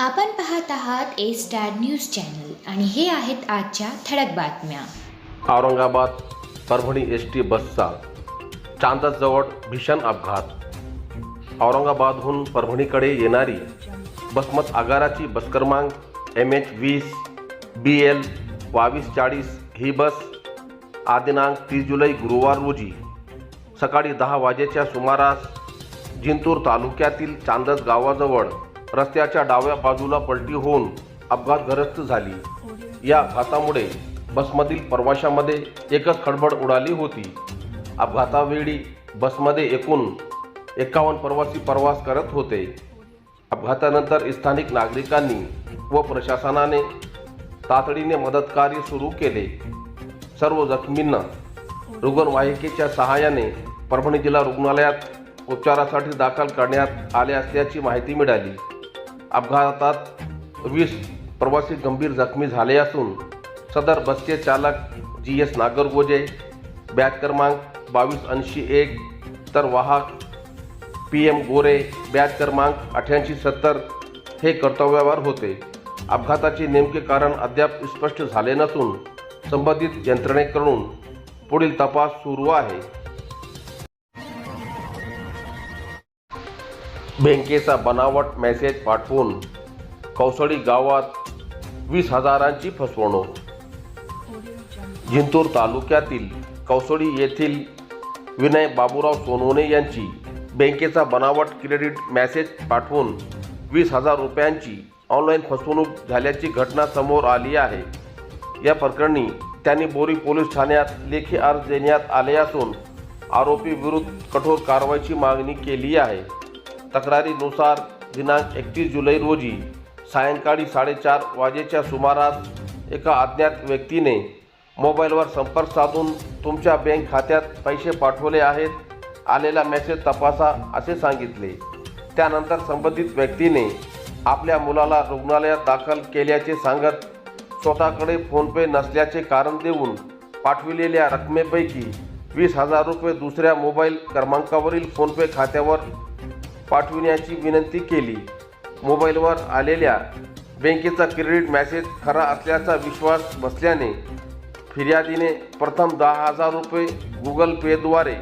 आपण पाहत आहात ए स्टार न्यूज चॅनल आणि हे आहेत आजच्या ठळक बातम्या. औरंगाबाद परभणी एसटी बसचा चांदसजवळ भीषण अपघात. औरंगाबादहून परभणीकडे येणारी बसमत आगाराची बस क्रमांक MH20 BL 2240 ही बस दिनांक 30 जुलै गुरुवार रोजी सकाळी 10 वाजेच्या सुमारास जिंतूर तालुक्यातील चांदस गावाजवळ रस्त्याच्या डाव्या बाजूला पलटी होऊन अपघातग्रस्त झाली. या अपघातामुळे बसमधील प्रवाशांमध्ये एकच खळबळ उडाली होती. अपघातावेळी बसमध्ये एकूण 51 प्रवासी प्रवास करत होते. अपघातानंतर स्थानिक नागरिकांनी व प्रशासनाने तातडीने मदतकार्य सुरू केले. सर्व जखमींना रुग्णवाहिकेच्या सहाय्याने परभणी जिल्हा रुग्णालयात उपचारासाठी दाखल करण्यात आले असल्याची माहिती मिळाली. अपघातात 20 प्रवासी गंभीर जखमी झाले असून सदर बसचे चालक GS नागरगोजे बॅच क्रमांक 2281 तर वाहक PM गोरे बॅच क्रमांक 8870 हे कर्तव्यावर होते. अपघाताचे नेमके कारण अद्याप स्पष्ट झाले नसून संबंधित यंत्रणेकडून पुढील तपास सुरू आहे. बँकेचा बनावट मेसेज पाठवून कौसळी गावात 20,000ची फसवणूक. जिंतूर तालुक्यातील कौसळी येथील विनय बाबूराव सोनवणे यांची बँकेचा बनावट क्रेडिट मेसेज पाठवून 20,000 रुपयांची ऑनलाईन फसवणूक झाल्याची घटना समोर आली आहे. या प्रकरणी त्यांनी बोरी पोलीस ठाण्यात लेखी अर्ज देण्यात आले असून आरोपी विरुद्ध कठोर कारवाईची मागणी केली आहे. तक्रारीनुसार दिनांक 31 जुलै रोजी सायंकाळी 4:30 वाजेच्या सुमारास एका अज्ञात व्यक्तीने मोबाईलवर संपर्क साधून तुमच्या बँक खात्यात पैसे पाठवले आहेत, आलेला मेसेज तपासा असे सांगितले. त्यानंतर संबंधित व्यक्तीने आपल्या मुलाला रुग्णालयात दाखल केल्याचे सांगत स्वतःकडे फोनपे नसल्याचे कारण देऊन पाठविलेल्या रकमेपैकी 20,000 रुपये दुसऱ्या मोबाईल क्रमांकावरील फोनपे खात्यावर पाठविण्याची विनंती केली. मोबाईलवर आलेल्या बँकेचा क्रेडिट मेसेज खरा असल्याचा विश्वास बसल्याने फिर्यादीने प्रथम 10,000 रुपये गुगल पेद्वारे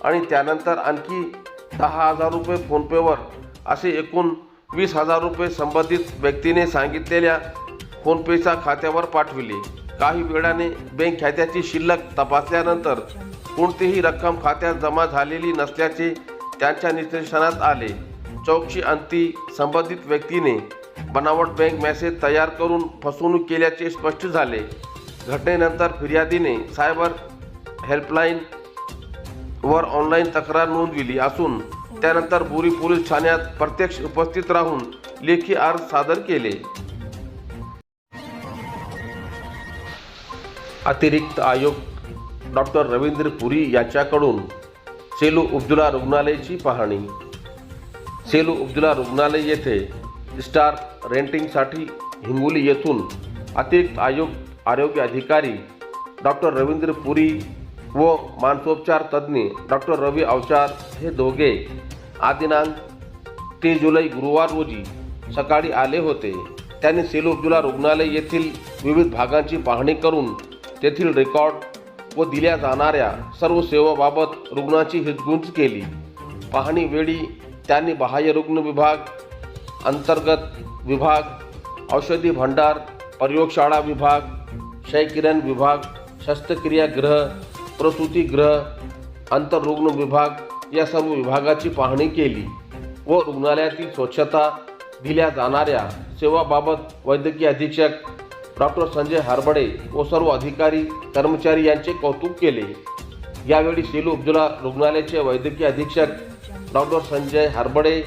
आणि त्यानंतर आणखी 10,000 रुपये फोनपेवर असे एकूण 20,000 रुपये संबंधित व्यक्तीने सांगितलेल्या फोनपेच्या खात्यावर पाठविले. काही वेळाने बँक खात्याची शिल्लक तपासल्यानंतर कोणतीही रक्कम खात्यात जमा झालेली नसल्याचे त्यांच्या निदर्शनास आले. चौकशी अंती संबंधित व्यक्तीने बनावट बँक मेसेज तयार करून फसवणूक केल्याचे स्पष्ट झाले. घटनेनंतर फिर्यादीने सायबर हेल्पलाईन वर ऑनलाईन तक्रार नोंदविली असून त्यानंतर बोरी पोलीस ठाण्यात प्रत्यक्ष उपस्थित राहून लेखी अर्ज सादर केले. अतिरिक्त आयुक्त डॉक्टर रवींद्र पुरी यांच्याकडून सेलू उपजिल्हा रुग्णालयाची पाहणी. सेलू उपजिल्हा रुग्णालय येथे स्टार रेंटिंगसाठी हिंगोली येथून अतिरिक्त आयुक्त आरोग्य अधिकारी डॉक्टर रवींद्र पुरी व मानसोपचार तज्ज्ञ डॉक्टर रवी अवचार हे दोघे दिनांक 30 जुलै गुरुवार रोजी सकाळी आले होते. त्यांनी सेलू उपजिल्हा रुग्णालय येथील विविध भागांची पाहणी करून तेथील रेकॉर्ड व दिल्या जाणाऱ्या सर्व सेवाबाबत रुग्णाची हितगुंज केली. पाहणीवेळी त्यांनी बाह्य रुग्ण विभाग, अंतर्गत विभाग, औषधी भांडार, प्रयोगशाळा विभाग, क्षयकिरण विभाग, शस्त्रक्रियागृह, प्रसूतीगृह, आंतररुग्ण विभाग या सर्व विभागाची पाहणी केली व रुग्णालयातील स्वच्छता, दिल्या जाणाऱ्या सेवाबाबत वैद्यकीय अधीक्षक डॉक्टर संजय हरबडे व सर्व अधिकारी कर्मचारी यांचे कौतुक केले. यावेळी सेलू उपजिल्हा रुग्णालयाचे वैद्यकीय अधीक्षक डॉक्टर संजय हरबडे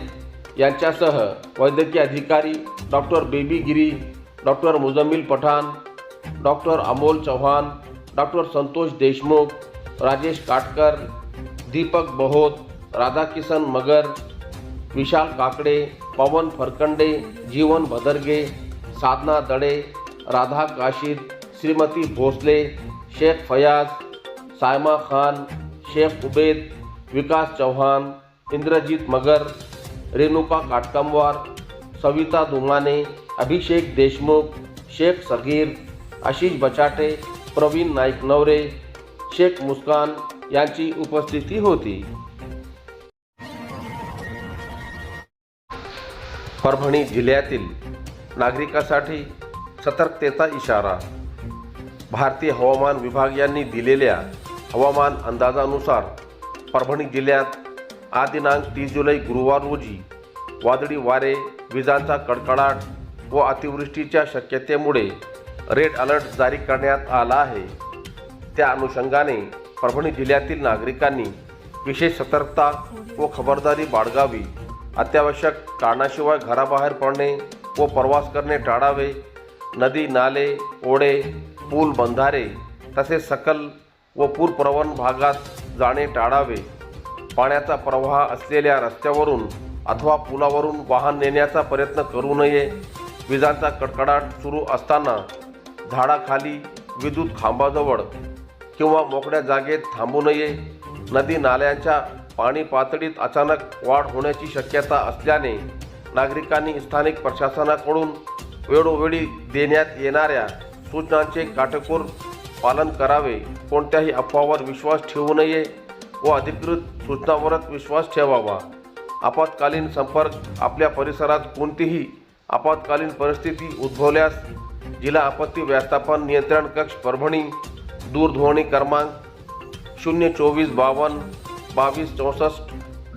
यांच्यासह वैद्यकीय अधिकारी doctor Baby Giri, doctor Mujammil Pathan, doctor Amol Chavan, doctor Santosh Deshmukh, Rajesh Katkar, Deepak Bahot, Radhakishan मगर, विशाल काकडे, पवन फरकंडे, जीवन भदरगे, साधना दडे, राधा काशीद, श्रीमती भोसले, शेख फयाज, सायमा खान, शेख उबेद, विकास चौहान, इंद्रजीत मगर, रेणुका काटकमवार, सविता धुमाने, अभिषेक देशमुख, शेख सगीर, आशिष बचाटे, प्रवीण नाईक नवरे, शेख मुस्कान यांची उपस्थिती होती. परभणी जिल्ह्यातील नागरिकांसाठी सतर्कतेचा इशारा. भारतीय हवामान विभाग यांनी दिलेल्या हवामान अंदाजानुसार परभणी जिल्ह्यात आज दिनांक 30 जुलै गुरुवार रोजी वादळी वारे, विजांचा कडकडाट व अतिवृष्टीच्या शक्यतेमुळे रेड अलर्ट जारी करण्यात आला आहे. त्या अनुषंगाने परभणी जिल्ह्यातील नागरिकांनी विशेष सतर्कता व खबरदारी बाळगावी. अत्यावश्यक कारणाशिवाय घराबाहेर पडणे व प्रवास करणे टाळावे. नदी, नाले, ओढे, पूल, बंधारे तसेच सकल व पूरप्रवण भागात जाणे टाळावे. पाण्याचा प्रवाह असलेल्या रस्त्यावरून अथवा पुलावरून वाहन नेण्याचा प्रयत्न करू नये. विजांचा कडकडाट सुरू असताना झाडाखाली, विद्युत खांबाजवळ किंवा मोकळ्या जागेत थांबू नये. नदी नाल्यांच्या पाणी पातळीत अचानक वाढ होण्याची शक्यता असल्याने नागरिकांनी स्थानिक प्रशासनाकडून वेळोवेळी देण्यात येणाऱ्या सूचनांचे काटेकोर पालन करावे. कोणत्याही अफवावर विश्वास ठेवू नये व अधिकृत सूचनांवरच विश्वास ठेवावा. आपत्कालीन संपर्क. आपल्या परिसरात कोणतीही आपत्कालीन परिस्थिती उद्भवल्यास जिल्हा आपत्ती व्यवस्थापन नियंत्रण कक्ष परभणी, दूरध्वनी क्रमांक 024 52 22 64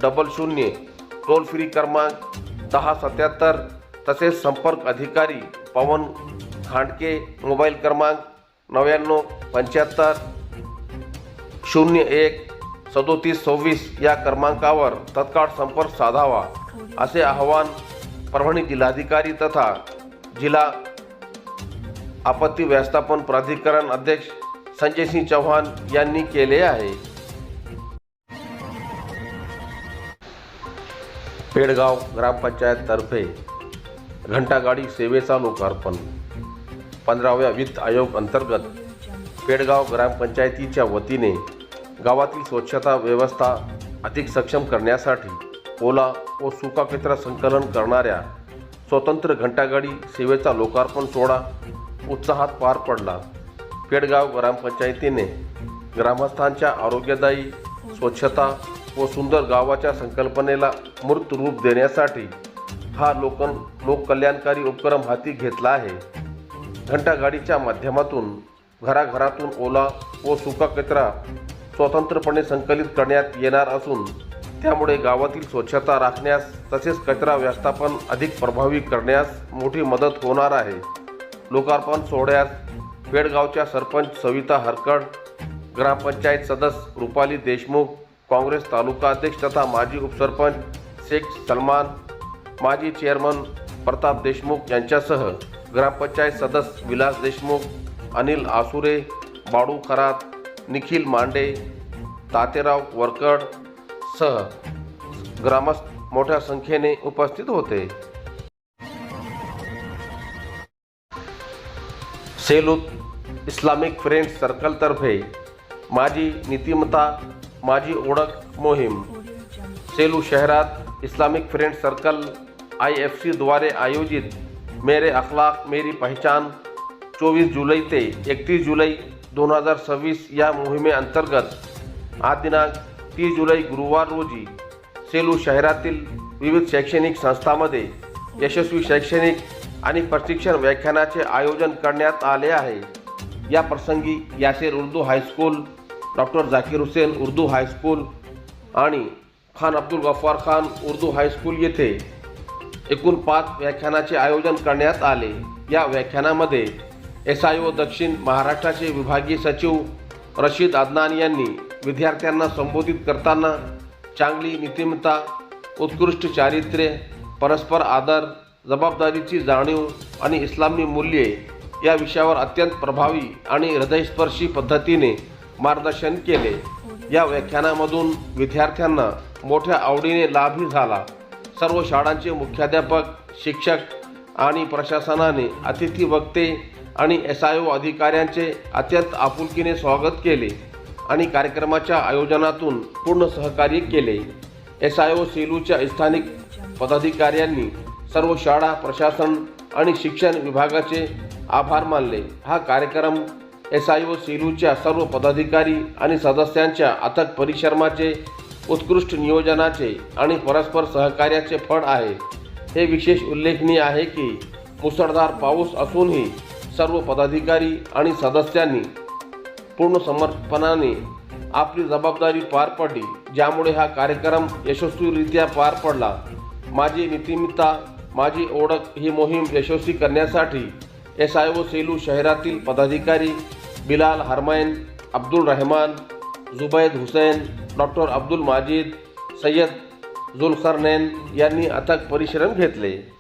00, टोल फ्री क्रमांक 1077, तसेच संपर्क अधिकारी पवन खांडके, मोबाईल क्रमांक 99 75 01 37 26 या क्रमांकावर तत्काळ संपर्क साधावा, असे आवाहन परभणी जिल्हाधिकारी तथा जिल्हा आपत्ती व्यवस्थापन प्राधिकरण अध्यक्ष संजय सिंह चौहान यांनी केले आहे. पेडगाव ग्रामपंचायततर्फे घंटागाडी सेवेचा लोकार्पण. 15व्या वित्त आयोग अंतर्गत पेडगाव ग्रामपंचायतीच्या वतीने गावातील स्वच्छता व्यवस्था अधिक सक्षम करण्यासाठी ओला व सुका कचरा संकलन करणाऱ्या स्वतंत्र घंटागाडी सेवेचा लोकार्पण सोहळा उत्साहात पार पडला. पेडगाव ग्रामपंचायतीने ग्रामस्थांच्या आरोग्यदायी स्वच्छता व सुंदर गावाच्या संकल्पनेला मूर्त रूप देण्यासाठी हा लोककल्याणकारी उपक्रम हाती घेतला आहे. घंटागाडीच्या माध्यमातून घराघरातून ओला व सुका कचरा स्वतंत्रपणे संकलित करण्यात येणार असून त्यामुळे गावातील स्वच्छता राखण्यास तसेच कचरा व्यवस्थापन अधिक प्रभावी करण्यास मोठी मदत होणार आहे. लोकार्पण सोहळ्यात पेडगावच्या सरपंच सविता हरकड, ग्रामपंचायत सदस्य रुपाली देशमुख, काँग्रेस तालुका अध्यक्ष तथा माजी उपसरपंच शेख सलमान, माजी चेअरमन प्रताप देशमुख यांच्यासह ग्रामपंचायत सदस्य विलास देशमुख, अनिल आसुरे, बाळू खरात, निखिल मांडे, तातेराव वरकड सह ग्रामस्थ मोठ्या संख्येने उपस्थित होते. सेलूत इस्लामिक फ्रेंड्स सर्कलतर्फे माझी नीतिमत्ता माझी ओळख मोहीम. सेलू शहरात इस्लामिक फ्रेंड्स सर्कल IFC द्वारे आयोजित मेरे अखलाक मेरी पहचान 24 जुलै ते 31 जुलै 2026 या मोहिमेअंतर्गत आज दिनांक 30 जुलै गुरुवार रोजी सेलू शहरातील विविध शैक्षणिक संस्थांमध्ये यशस्वी शैक्षणिक आणि प्रशिक्षण व्याख्यानाचे आयोजन करण्यात आले आहे. या प्रसंगी Yaser Urdu high school, doctor Zakir Hussain Urdu high school आणि खान अब्दुल गफ्फार खान उर्दू हायस्कूल येथे एकूण 5 व्याख्यानाचे आयोजन करण्यात आले. या व्याख्यानामध्ये SIO दक्षिण महाराष्ट्राचे विभागीय सचिव रशीद अदनान यांनी विद्यार्थ्यांना संबोधित करताना चांगली नीतिमत्ता, उत्कृष्ट चारित्र्य, परस्पर आदर, जबाबदारीची जाणीव आणि इस्लामी मूल्ये या विषयावर अत्यंत प्रभावी आणि हृदयस्पर्शी पद्धतीने मार्गदर्शन केले. या व्याख्यानामधून विद्यार्थ्यांना मोठ्या आवडीने लाभही झाला. सर्व शाळांचे मुख्याध्यापक, शिक्षक आणि प्रशासनाने अतिथी वक्ते आणि SIO अधिकाऱ्यांचे अत्यंत आपुलकीने स्वागत केले आणि कार्यक्रमाच्या आयोजनातून पूर्ण सहकार्य केले. SIO सेलूच्या स्थानिक पदाधिकाऱ्यांनी सर्व शाळा प्रशासन आणि शिक्षण विभागाचे आभार मानले. हा कार्यक्रम SIO सेलूच्या सर्व पदाधिकारी आणि सदस्यांच्या अथक परिश्रमाचे, उत्कृष्ट नियोजनाचे आणि परस्पर सहकार्याचे फळ आहे. हे विशेष उल्लेखनीय आहे की मुसळधार पाऊस असूनही सर्व पदाधिकारी आणि सदस्यांनी पूर्ण समर्पणाने आपली जबाबदारी पार पडली, ज्यामुळे हा कार्यक्रम यशस्वीरित्या पार पडला. माझी नीतिमत्ता माझी ओळख ही मोहीम यशस्वी करण्यासाठी SIO सेलू शहरातील पदाधिकारी बिलाल हरमैन, अब्दुल रहमान, जुबैद हुसैन, डॉक्टर अब्दुल माजिद, सय्यद जुल्करनैन यांनी अथक परिश्रम घेतले.